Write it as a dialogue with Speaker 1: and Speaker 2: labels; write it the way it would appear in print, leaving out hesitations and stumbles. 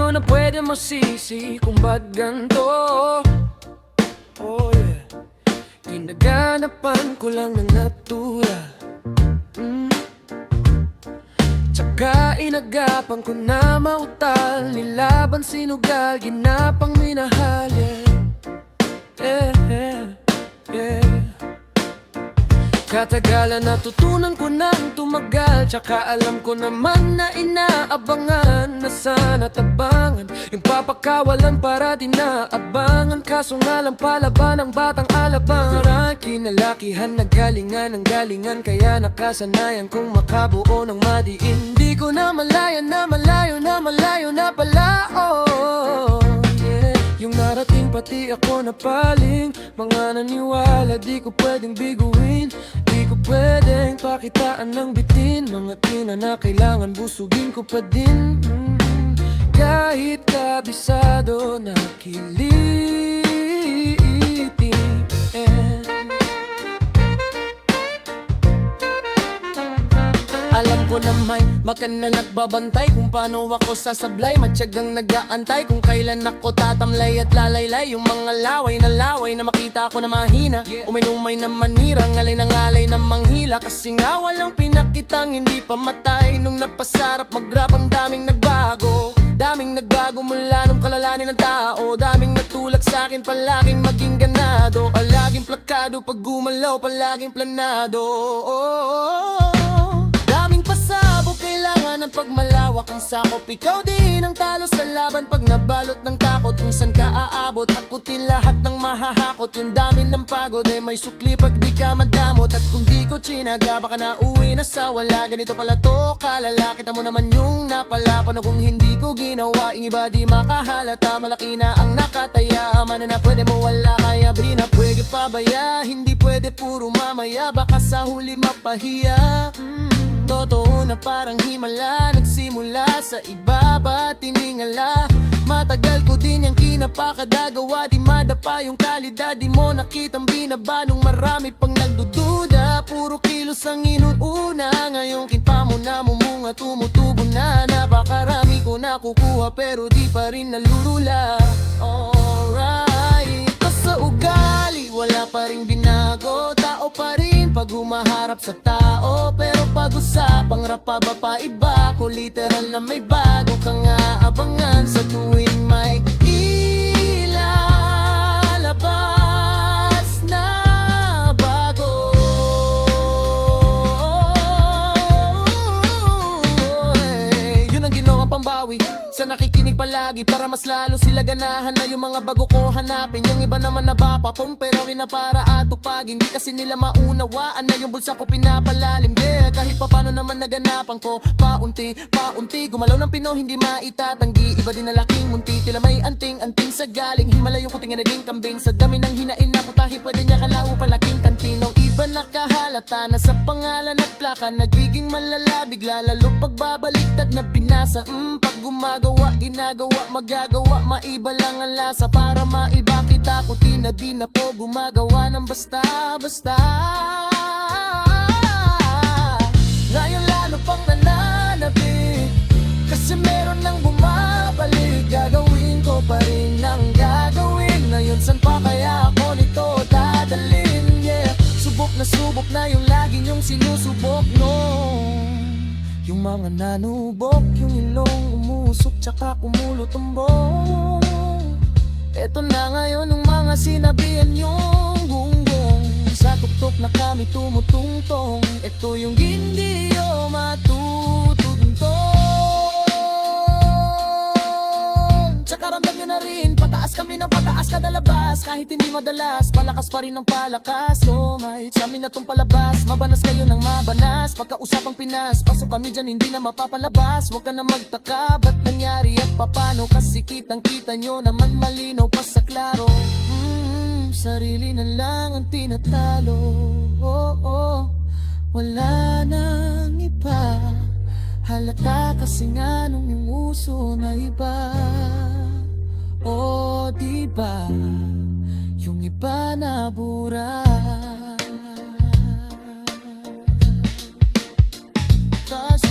Speaker 1: ko na pwede masisi kung ba't ganito. Oh yeah, ginaganapan ko lang ng natura. Tsaka inagapan ko na mautal, nilaban sinugal, ginapang minahal. Yeah, yeah, yeah. Katagalan natutunan ko nang tumagal, tsaka alam ko naman na inaabangan na sana tabangan yung papakawalan para di naabangan. Kaso nga lang palaban ng batang alabang. Marang kinalakihan na galingan ng galingan, kaya nakasanayan kong makabuo ng madiin. Di ko na malayan na malayo na malayo na pala, oh yeah. Yung narating pati ako napaling, mga naniwala di ko pwedeng biguin. Di ko pwedeng pakitaan ng bitin, mga tina na kailangan busugin ko pa din. Kahit kabisado na kilitin. Alam ko na may makan na nagbabantay kung paano ako sasablay, matyagang nag-aantay kung kailan ako tatamlay at lalaylay. Yung mga laway na makita ko na mahina, umay-umay na manira, ngalay na ngalay na manghila. Kasi nga walang pinakitang hindi pa matay. Nung napasarap mag-rap ang daming nagbago, daming nagbago mula nung kalalanin ng tao. Daming natulak sa'kin, palaging maging ganado, palaging plakado, pag gumalaw palaging planado. Daming pasabog, kailangan ng pagmalawak ang sakop. Ikaw din ang talo sa laban pag nabalot ng takot. Kung saan ka aabot, hakutin lahat ng mahahakot. Yung dami ng pagod ay may sukli pag di ka madamot. At kung di ko tsinaga, baka na uwi na sa wala. Ganito pala to kalala, kita mo naman yung napala. Paano kung hindi ko ginawa, yung iba di makahalata. Malaki na ang nakataya, mana na pwede mo wala. Kaya di na pwede pabaya, hindi pwede puro mamaya, baka sa huli mapahiya. Totoo na parang himala, nagsimula sa ibaba, tiningala. Matagal ko din yung kinapakadagawa, di madapa yung kalidad. Di mo nakitang binaba nung marami pang nagdududa. Puro kilos ang inuuna, ngayon kinpa mo na mumunga, tumutubo na. Napakarami ko nakukuha pero di pa rin nalulula. Alright, ito sa ugali, wala pa rin binago. Tao pa rin pag humaharap sa tao, pero pag-usapang rapa ba pa iba ko, literal na may bago kang aabangan sa tuwing may ilalabas na bago. Yun ang ginawang pambawi sa nakikinig palagi, para mas lalo sila ganahan na yung mga bago ko hanapin. Yung iba naman nabapapong pero para atupagin. Di kasi nila maunawaan na yung bulsa ko pinapalalim. Yeah, kahit pa paano naman naganapan ko, paunti gumalaw ng Pinoy, hindi maitatanggi. Iba din na laking munti, tila may anting-anting sa galing Himalay. Yung kuting na naging kambing, sa dami ng hinain na putahe, pwede niya kalao palaking kantinong. Iba nakahalata na sa pangalan at plaka, nagiging malala bigla lalo pagbabaliktad na binasa. Pag gumagawa, ginagawa, magagawa, maiba lang ang lasa. Para maiba kita ko, di na po gumagawa ng basta-basta. Ngayon lalo pang nananabik, kasi meron nang bumabalik. Gagawin ko pa rin ang gagawin. Ngayon san pa kaya ako nito dadalhin? Yeah, subok na yung lagi niyong sinusubok, no. Yung mga nanubok, yung ilong umusok, tsaka kumulo-tumbong. Eto na ngayon ng mga sinabihan yung gunggong. Sa tuktok na kami tumutungtong, eto yung hindi o matutugtong. Tsaka ramdam nyo na rin, pataas kami ng pataas kada labas. Kahit hindi madalas, palakas pa rin ng palakas. So may samin na tong palabas, mabanas kayo ng mabanas. Pagkausapang Pinas, pasok kami dyan, hindi na mapapalabas. Huwag ka na magtaka, ba't nangyari at papano? Kasi kitang kita nyo naman malinaw pa sa klaro. Sarili na lang ang tinatalo. Wala nang iba, halata kasi nga nung yung uso na iba. Diba yung iba na bura. Tas